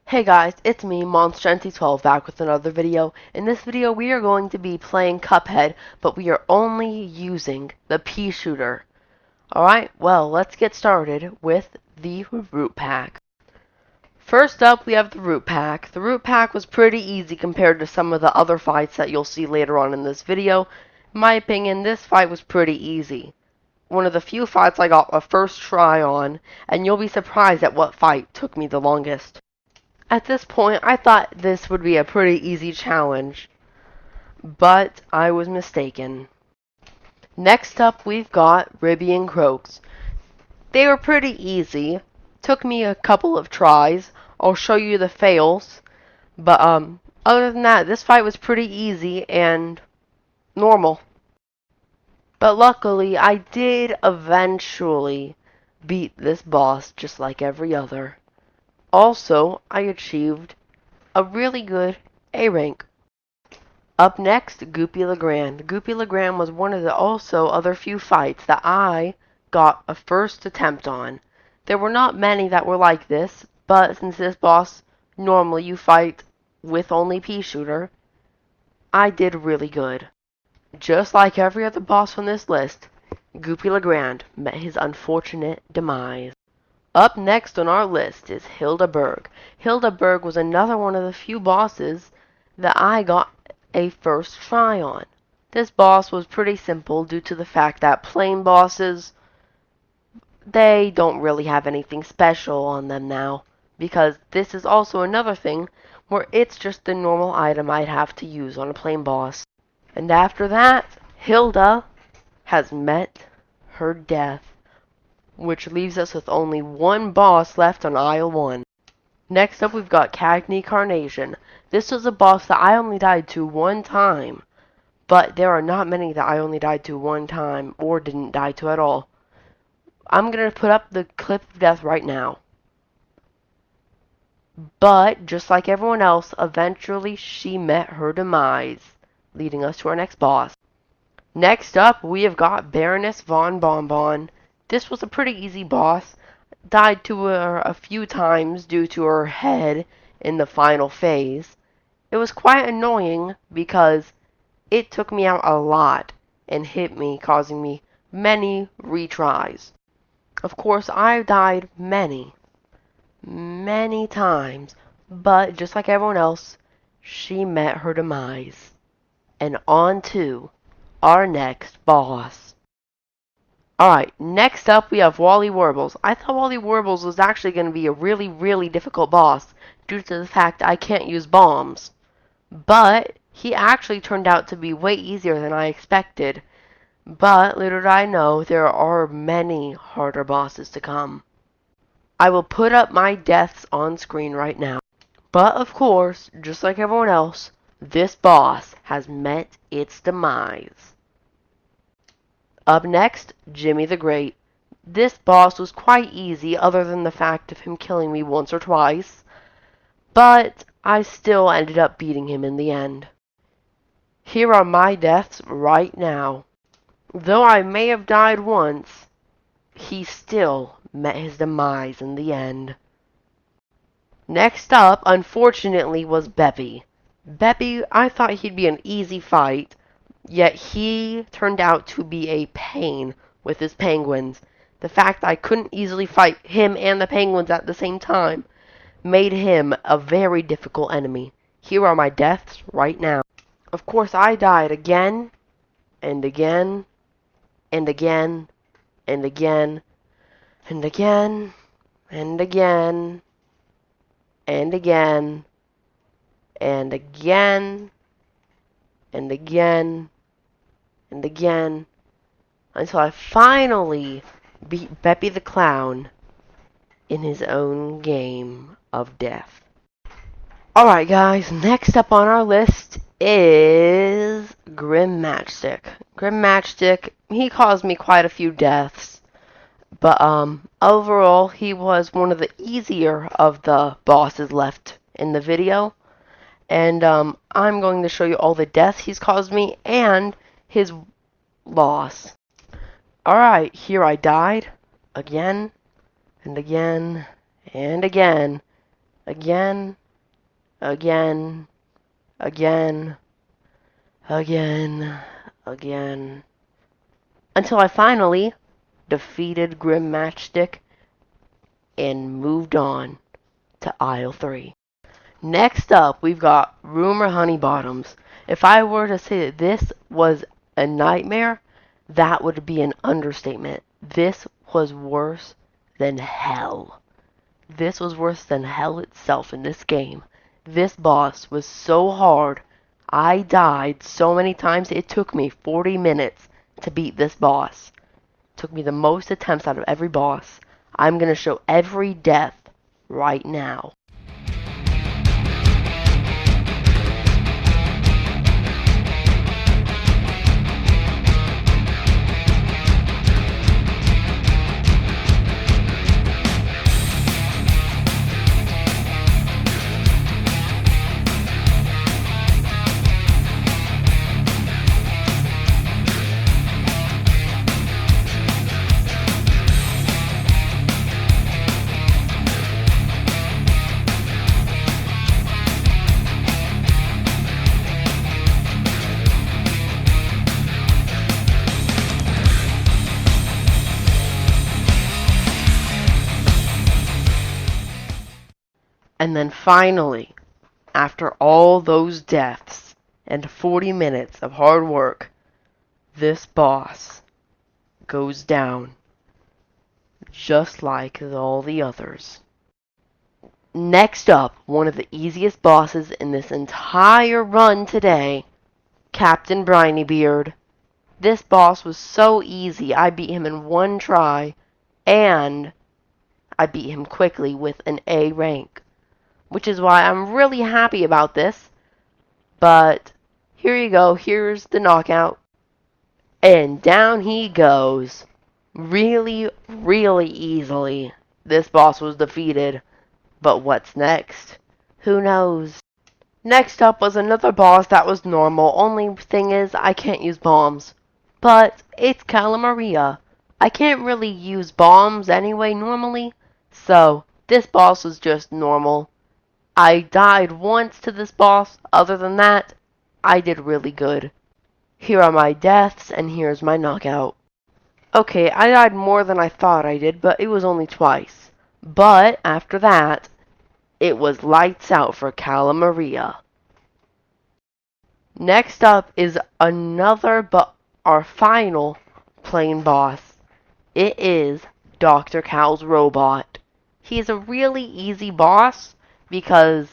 Hey guys, it's me, Monster12, back with another video. In this video, we are going to be playing Cuphead, but we are only using the peashooter. Alright, well, let's get started with the root pack. First up, we have the root pack. The root pack was pretty easy compared to some of the other fights that you'll see later on in this video. In my opinion, this fight was pretty easy. One of the few fights I got a first try on, and you'll be surprised at what fight took me the longest. At this point, I thought this would be a pretty easy challenge, but I was mistaken. Next up, we've got Ribby and Croaks. They were pretty easy. Took me a couple of tries. I'll show you the fails, but other than that, this fight was pretty easy and normal. But luckily, I did eventually beat this boss just like every other. Also, I achieved a really good A rank. Up next, Goopy Legrand. Goopy Legrand was one of the also other few fights that I got a first attempt on. There were not many that were like this, but since this boss normally you fight with only peashooter, I did really good. Just like every other boss on this list, Goopy Legrand met his unfortunate demise. Up next on our list is Hildeberg. Hildeberg was another one of the few bosses that I got a first try on. This boss was pretty simple due to the fact that plain bosses, they don't really have anything special on them now, because this is also another thing where it's just the normal item I'd have to use on a plain boss. And after that, Hilda has met her death, which leaves us with only one boss left on Aisle 1. Next up, we've got Cagney Carnation. This was a boss that I only died to one time, but there are not many that I only died to one time or didn't die to at all. I'm going to put up the clip of death right now. But, just like everyone else, eventually she met her demise, leading us to our next boss. Next up, we have got Baroness von Bonbon. This was a pretty easy boss. Died to her a few times due to her head in the final phase. It was quite annoying because it took me out a lot and hit me, causing me many retries. Of course, I died many times, but just like everyone else, she met her demise. And on to our next boss. Alright, next up we have Wally Warbles. I thought Wally Warbles was actually going to be a really difficult boss due to the fact I can't use bombs. But he actually turned out to be way easier than I expected. But little did I know, there are many harder bosses to come. I will put up my deaths on screen right now. But of course, just like everyone else, this boss has met its demise. Up next, Jimmy the Great. This boss was quite easy other than the fact of him killing me once or twice, but I still ended up beating him in the end. Here are my deaths right now. Though I may have died once, he still met his demise in the end. Next up, unfortunately, was Beppy. Beppy, I thought he'd be an easy fight, yet he turned out to be a pain with his penguins. The fact that I couldn't easily fight him and the penguins at the same time made him a very difficult enemy. Here are my deaths right now. Of course, I died again, and again, and again, and again, and again, and again, and again, and again, and again, and again, until I finally beat Beppy the Clown in his own game of death. Alright guys, next up on our list is Grim Matchstick. Grim Matchstick, he caused me quite a few deaths, but overall he was one of the easier of the bosses left in the video. And I'm going to show you all the deaths he's caused me and his loss. Alright, here I died again and again and again again, again, again, again, again, until I finally defeated Grim Matchstick and moved on to aisle 3. Next up, we've got Rumor Honeybottoms. If I were to say that this was a nightmare, that would be an understatement. This was worse than hell. This was worse than hell itself in this game. This boss was so hard. I died so many times. It took me 40 minutes to beat this boss. It took me the most attempts out of every boss. I'm going to show every death right now. And then finally, after all those deaths and 40 minutes of hard work, this boss goes down just like all the others. Next up, one of the easiest bosses in this entire run today, Captain Brinybeard. This boss was so easy. I beat him in one try, and I beat him quickly with an A rank, which is why I'm really happy about this. But here you go. Here's the knockout. And down he goes. Really, really easily. This boss was defeated. But what's next? Who knows? Next up was another boss that was normal. Only thing is, I can't use bombs. But it's Calamaria. I can't really use bombs anyway normally. So this boss was just normal. I died once to this boss. Other than that, I did really good. Here are my deaths, and here's my knockout. Okay, I died more than I thought I did, but it was only twice. But after that, it was lights out for Calamaria. Next up is another, but our final plain boss. It is Dr. Cal's robot. He's a really easy boss because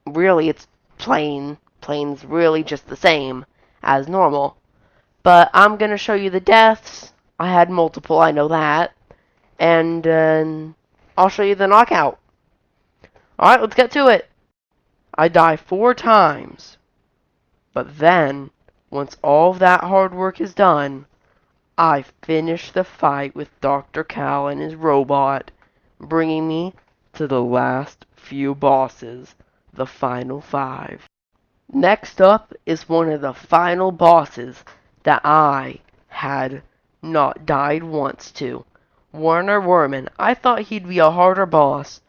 really it's plain. Plain's really just the same as normal. But I'm going to show you the deaths. I had multiple, I know that. And I'll show you the knockout. Alright, let's get to it. I die 4 times. But then, once all of that hard work is done, I finish the fight with Dr. Cal and his robot, bringing me to the last few bosses, the final 5. Next up is one of the final bosses that I had not died once to. Warner Worman. I thought he'd be a harder boss,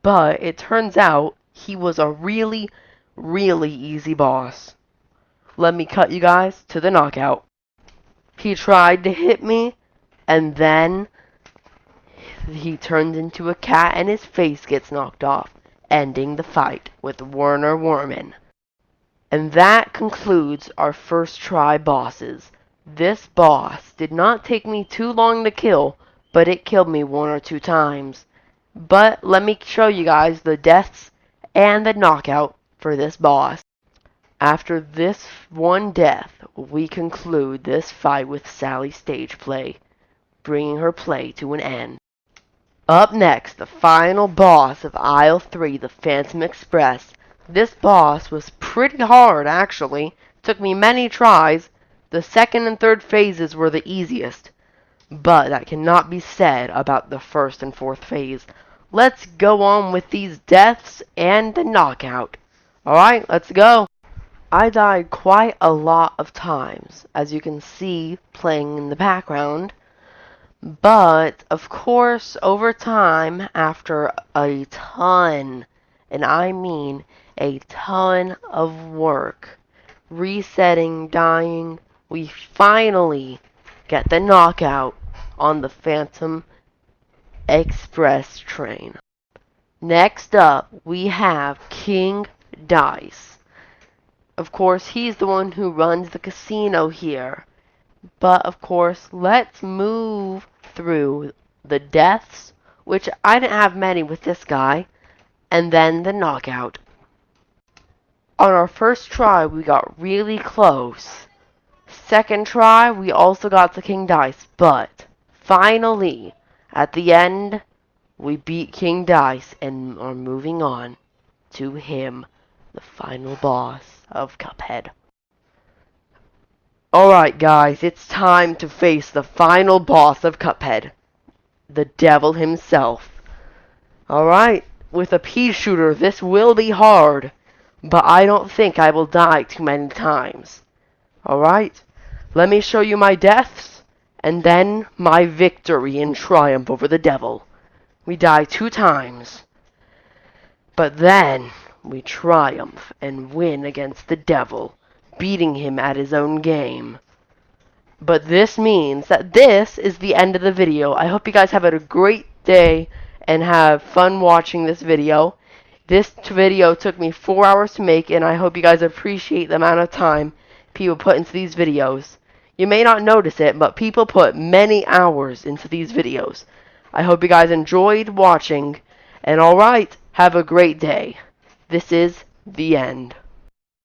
but it turns out he was a really, really easy boss. Let me cut you guys to the knockout. He tried to hit me, and then he turned into a cat and his face gets knocked off, ending the fight with Warner Worman. And that concludes our first try bosses. This boss did not take me too long to kill, but it killed me 1 or 2 times. But let me show you guys the deaths and the knockout for this boss. After this one death, we conclude this fight with Sally's stage play, bringing her play to an end. Up next, the final boss of Aisle 3, the Phantom Express. This boss was pretty hard, actually. Took me many tries. The second and third phases were the easiest. But that cannot be said about the first and fourth phase. Let's go on with these deaths and the knockout. Alright, let's go. I died quite a lot of times, as you can see playing in the background. But, of course, over time, after a ton, and I mean a ton of work, resetting, dying, we finally get the knockout on the Phantom Express train. Next up, we have King Dice. Of course, he's the one who runs the casino here. But, of course, let's move through the deaths, which I didn't have many with this guy, and then the knockout. On our first try, we got really close. Second try, we also got the King Dice, but finally, at the end, we beat King Dice and are moving on to him, the final boss of Cuphead. Alright guys, it's time to face the final boss of Cuphead, the devil himself. Alright, with a peashooter this will be hard, but I don't think I will die too many times. Alright, let me show you my deaths, and then my victory and triumph over the devil. We die 2 times, but then we triumph and win against the devil, beating him at his own game. But this means that this is the end of the video. I hope you guys have a great day and have fun watching this video. This video took me 4 hours to make, and I hope you guys appreciate the amount of time people put into these videos. You may not notice it, but people put many hours into these videos. I hope you guys enjoyed watching, and alright, have a great day. This is the end.